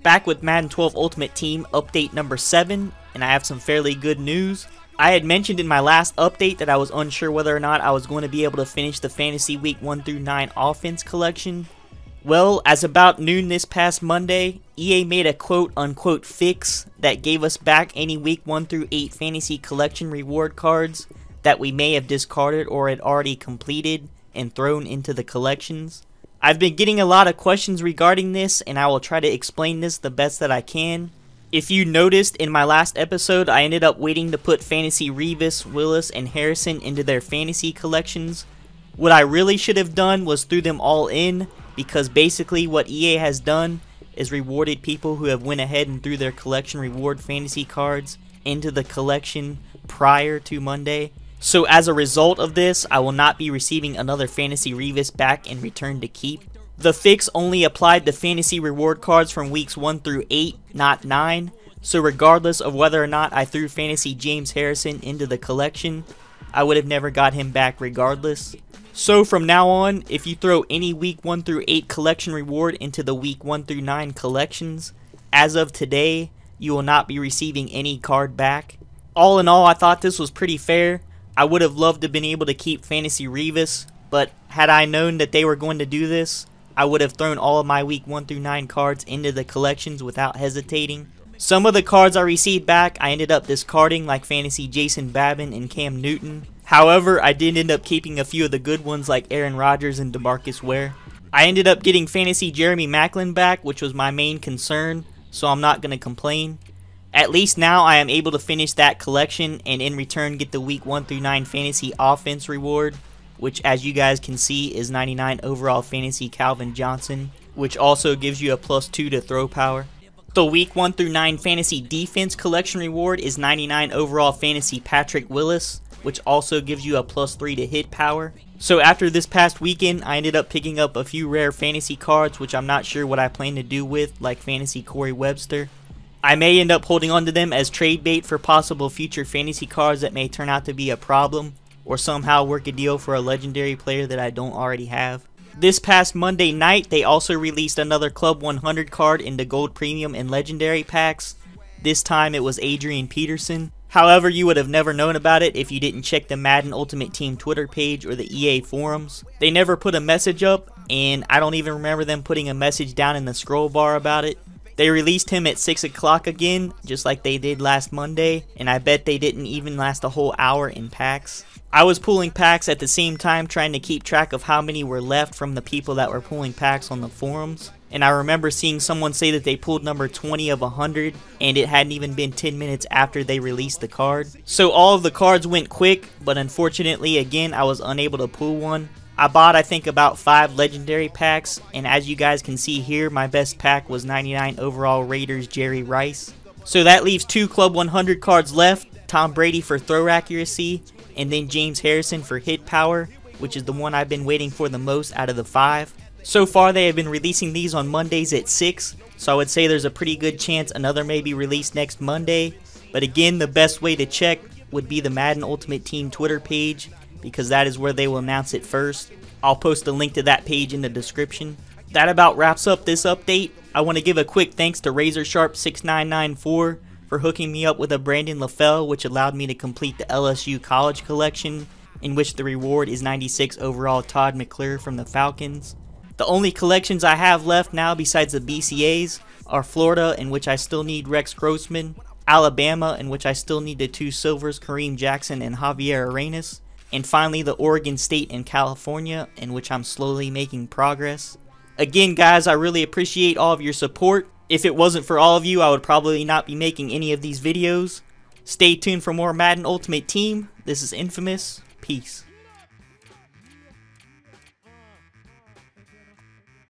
Back with Madden 12 Ultimate Team update number 7, and I have some fairly good news. I had mentioned in my last update that I was unsure whether or not I was going to be able to finish the Fantasy Week 1 through 9 offense collection. Well, as about noon this past Monday, EA made a quote-unquote fix that gave us back any Week 1 through 8 Fantasy Collection reward cards that we may have discarded or had already completed and thrown into the collections. I've been getting a lot of questions regarding this, and I will try to explain this the best that I can. If you noticed, in my last episode, I ended up waiting to put Fantasy Revis, Willis, and Harrison into their fantasy collections. What I really should have done was threw them all in, because basically what EA has done is rewarded people who have went ahead and threw their collection reward fantasy cards into the collection prior to Monday. So as a result of this, I will not be receiving another Fantasy Revis back and return to keep. The fix only applied to fantasy reward cards from weeks 1 through 8, not 9. So regardless of whether or not I threw Fantasy James Harrison into the collection, I would have never got him back regardless. So from now on, if you throw any week 1 through 8 collection reward into the week 1 through 9 collections, as of today, you will not be receiving any card back. All in all, I thought this was pretty fair. I would have loved to have been able to keep Fantasy Revis, but had I known that they were going to do this, I would have thrown all of my week 1 through 9 cards into the collections without hesitating. Some of the cards I received back I ended up discarding, like Fantasy Jason Babin and Cam Newton. However, I did end up keeping a few of the good ones like Aaron Rodgers and DeMarcus Ware. I ended up getting Fantasy Jeremy Maclin back, which was my main concern, so I'm not going to complain. At least now I am able to finish that collection and in return get the week 1 through 9 fantasy offense reward, which as you guys can see is 99 overall fantasy Calvin Johnson, which also gives you a +2 to throw power. The week 1 through 9 fantasy defense collection reward is 99 overall fantasy Patrick Willis, which also gives you a +3 to hit power. So after this past weekend, I ended up picking up a few rare fantasy cards, which I'm not sure what I plan to do with, like Fantasy Corey Webster. I may end up holding on to them as trade bait for possible future fantasy cards that may turn out to be a problem, or somehow work a deal for a legendary player that I don't already have. This past Monday night, they also released another Club 100 card in the Gold Premium and Legendary packs. This time it was Adrian Peterson. However, you would have never known about it if you didn't check the Madden Ultimate Team Twitter page or the EA forums. They never put a message up, and I don't even remember them putting a message down in the scroll bar about it. They released him at 6 o'clock again, just like they did last Monday, and I bet they didn't even last a whole hour in packs. I was pulling packs at the same time trying to keep track of how many were left from the people that were pulling packs on the forums. And I remember seeing someone say that they pulled number 20 of 100, and it hadn't even been 10 minutes after they released the card. So all of the cards went quick, but unfortunately again I was unable to pull one. I bought I think about 5 legendary packs, and as you guys can see here, my best pack was 99 overall Raiders Jerry Rice. So that leaves 2 Club 100 cards left, Tom Brady for throw accuracy, and then James Harrison for hit power, which is the one I've been waiting for the most out of the 5. So far they have been releasing these on Mondays at 6, so I would say there's a pretty good chance another may be released next Monday. But again, the best way to check would be the Madden Ultimate Team Twitter page, because that is where they will announce it first. I'll post a link to that page in the description. That about wraps up this update. I want to give a quick thanks to RazorSharp6994 for hooking me up with a Brandon LaFell, which allowed me to complete the LSU College Collection, in which the reward is 96 overall Todd McClure from the Falcons. The only collections I have left now besides the BCAs are Florida, in which I still need Rex Grossman, Alabama, in which I still need the 2 silvers Kareem Jackson and Javier Arenas, and finally the Oregon State and California, in which I'm slowly making progress. Again guys, I really appreciate all of your support. If it wasn't for all of you, I would probably not be making any of these videos. Stay tuned for more Madden Ultimate Team. This is Infamous. Peace.